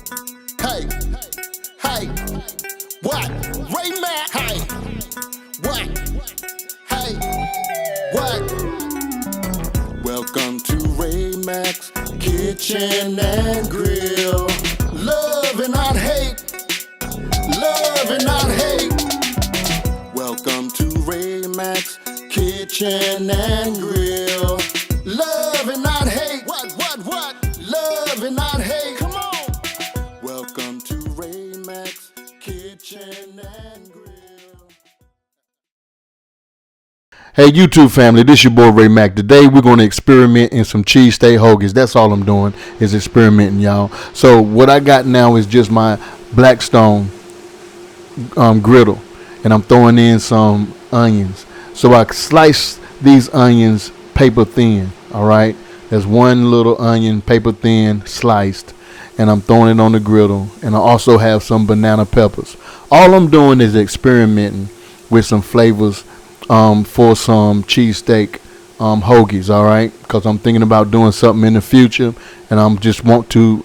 Hey, hey, what? Ray Mac, hey, what? Hey, what? Welcome to Ray Mac's Kitchen and Grill. Love and not hate. Love and not hate. Welcome to Ray Mac's Kitchen and Grill. Love and not hate. What? Love and not hate. Come on. Welcome to Ray Mac's Kitchen and Grill. Hey YouTube family, this your boy Ray Mac. Today we're going to experiment in some cheesesteak hoagies. That's all I'm doing is experimenting, y'all. So what I got now is just my Blackstone griddle, and I'm throwing in some onions. So I slice these onions paper thin. All right, there's one little onion paper thin sliced, and I'm throwing it on the griddle. And I also have some banana peppers. All I'm doing is experimenting with some flavors for some cheesesteak hoagies, all right? Because I'm thinking about doing something in the future, and I just want to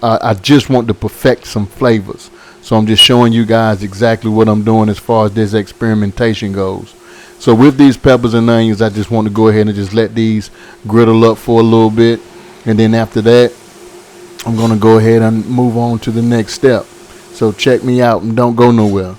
perfect some flavors. So I'm just showing you guys exactly what I'm doing as far as this experimentation goes. So with these peppers and onions, I just want to go ahead and just let these griddle up for a little bit, and then after that, I'm going to go ahead and move on to the next step. So check me out and don't go nowhere.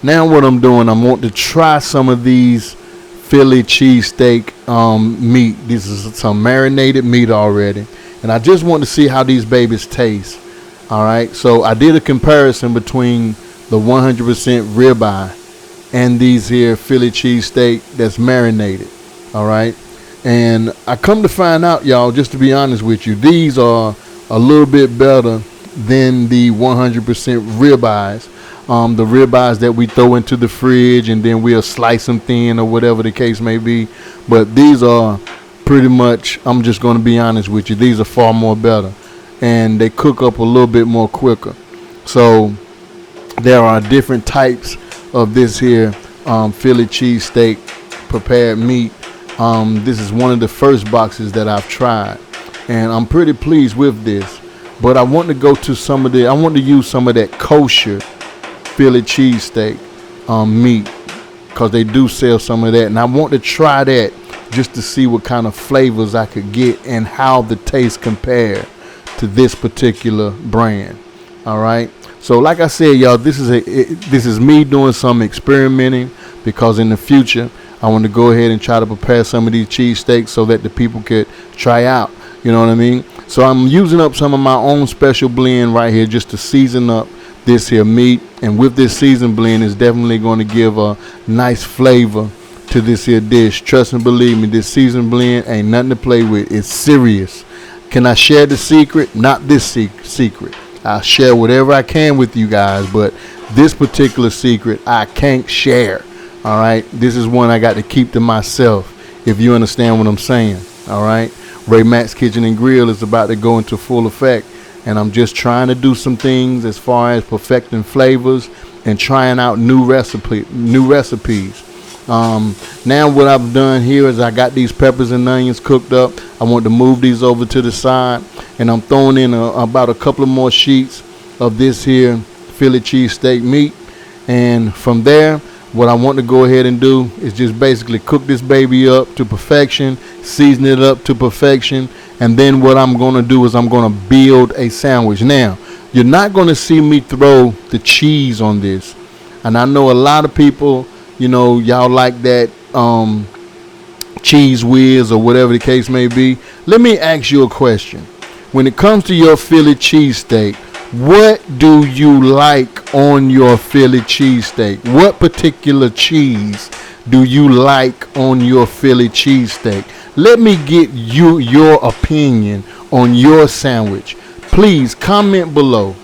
Now what I'm doing, I want to try some of these Philly cheesesteak meat. This is some marinated meat already, and I just want to see how these babies taste. All right, so I did a comparison between the 100% ribeye and these here Philly cheesesteak that's marinated. All right, and I come to find out, y'all, just to be honest with you, these are a little bit better than the 100% ribeyes. The ribeyes that we throw into the fridge and then we'll slice them thin or whatever the case may be. But these are pretty much, I'm just going to be honest with you, these are far more better. And they cook up a little bit more quicker. So there are different types of this here Philly cheesesteak prepared meat. This is one of the first boxes that I've tried, and I'm pretty pleased with this. But I want to go to I want to use some of that kosher Philly cheesesteak meat, because they do sell some of that, and I want to try that just to see what kind of flavors I could get and how the taste compare to this particular brand. All right, so like I said, y'all, this is me doing some experimenting, because in the future I want to go ahead and try to prepare some of these cheesesteaks so that the people could try out, you know what I mean? So I'm using up some of my own special blend right here just to season up this here meat, and with this seasoned blend is definitely going to give a nice flavor to this here dish. Trust and believe me, this seasoned blend ain't nothing to play with. It's serious. Can I share the secret? Not this secret. I'll share whatever I can with you guys, but this particular secret I can't share. All right, this is one I got to keep to myself, if you understand what I'm saying. All right, Ray Mac's Kitchen and Grill is about to go into full effect, and I'm just trying to do some things as far as perfecting flavors and trying out new recipes. Now what I've done here is I got these peppers and onions cooked up. I want to move these over to the side, and I'm throwing in about a couple of more sheets of this here Philly cheesesteak meat. And from there, what I want to go ahead and do is just basically cook this baby up to perfection, season it up to perfection, and then what I'm going to do is I'm going to build a sandwich. Now, you're not going to see me throw the cheese on this. And I know a lot of people, you know, y'all like that cheese whiz or whatever the case may be. Let me ask you a question. When it comes to your Philly cheesesteak, what do you like on your Philly cheesesteak? What particular cheese do you like on your Philly cheesesteak? Let me get your opinion on your sandwich. Please comment below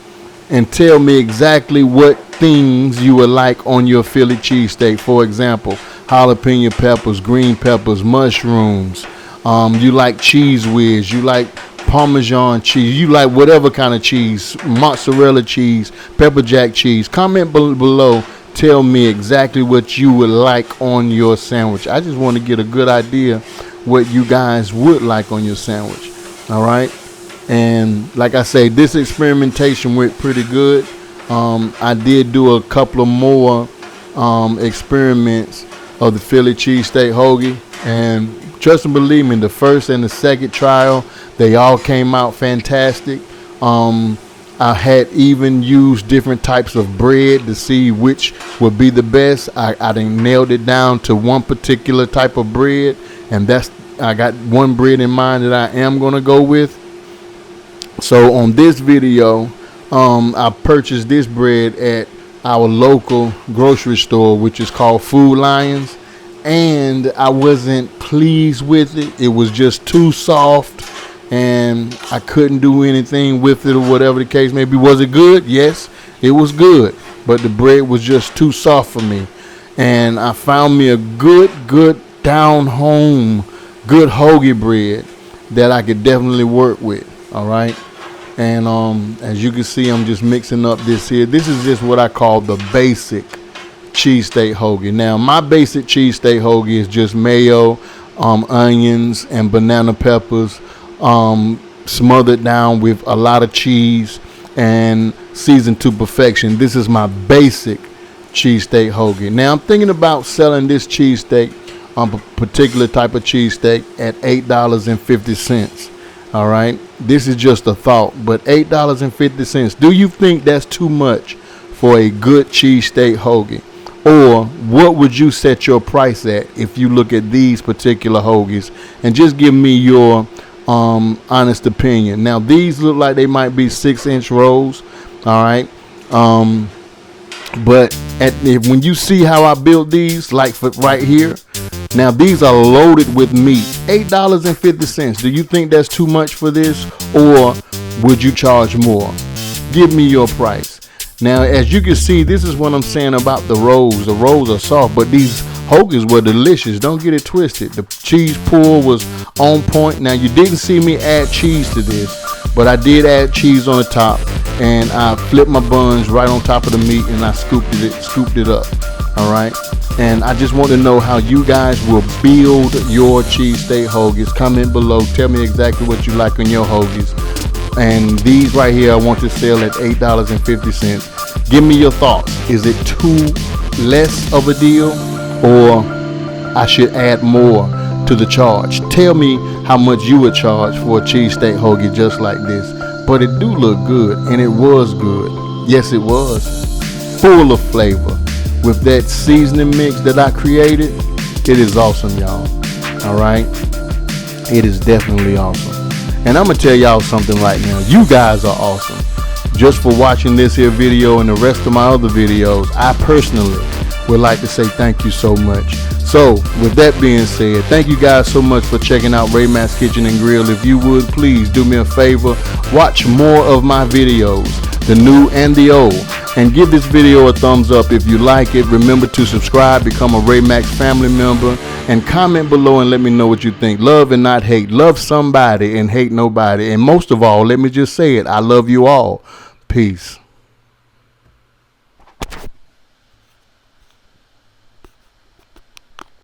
and tell me exactly what things you would like on your Philly cheesesteak. For example, jalapeno peppers, green peppers, mushrooms. You like cheese whiz. You like Parmesan cheese. You like whatever kind of cheese, mozzarella cheese, pepper jack cheese. Comment below. Tell me exactly what you would like on your sandwich. I just want to get a good idea what you guys would like on your sandwich. All right. And like I say, this experimentation went pretty good. I did do a couple of more experiments of the Philly cheesesteak hoagie, and trust and believe me, the first and the second trial, they all came out fantastic. I had even used different types of bread to see which would be the best. I done nailed it down to one particular type of bread, and I got one bread in mind that I am gonna go with. So on this video, I purchased this bread at our local grocery store, which is called Food Lions, and I wasn't pleased with it. It was just too soft, and I couldn't do anything with it, or whatever the case may be. Was it good? Yes, it was good, but the bread was just too soft for me. And I found me a good down home, good hoagie bread that I could definitely work with. All right. And as you can see, I'm just mixing up this here. This is just what I call the basic cheesesteak hoagie. Now, my basic cheesesteak hoagie is just mayo, onions, and banana peppers, smothered down with a lot of cheese and seasoned to perfection. This is my basic cheesesteak hoagie. Now, I'm thinking about selling this cheesesteak, a particular type of cheesesteak, at $8.50. All right, this is just a thought, but $8.50. Do you think that's too much for a good cheesesteak hoagie? Or what would you set your price at if you look at these particular hoagies? And just give me your honest opinion. Now, these look like they might be 6-inch rolls. All right, but when you see how I built these, like for right here, now these are loaded with meat. $8.50. Do you think that's too much for this, or would you charge more? Give me your price. Now, as you can see, this is what I'm saying about the rolls. The rolls are soft, but these hoagies were delicious. Don't get it twisted. The cheese pull was on point. Now, you didn't see me add cheese to this, but I did add cheese on the top, and I flipped my buns right on top of the meat, and I scooped it up. All right. And I just want to know how you guys will build your cheesesteak hoagies. Comment below. Tell me exactly what you like on your hoagies. And these right here, I want to sell at $8.50. Give me your thoughts. Is it too less of a deal, or I should add more to the charge? Tell me how much you would charge for a cheesesteak hoagie just like this. But it do look good, and it was good. Yes, it was. Full of flavor. With that seasoning mix that I created, it is awesome, y'all. All right, it is definitely awesome. And I'm gonna tell y'all something right now. You guys are awesome. Just for watching this here video and the rest of my other videos, I personally would like to say thank you so much. So with that being said, thank you guys so much for checking out Raymack's Kitchen and Grill. If you would, please do me a favor, watch more of my videos, the new and the old, and give this video a thumbs up if you like it. Remember to subscribe, become a Raymack family member, and comment below and let me know what you think. Love and not hate. Love somebody and hate nobody. And most of all, let me just say it, I love you all. Peace.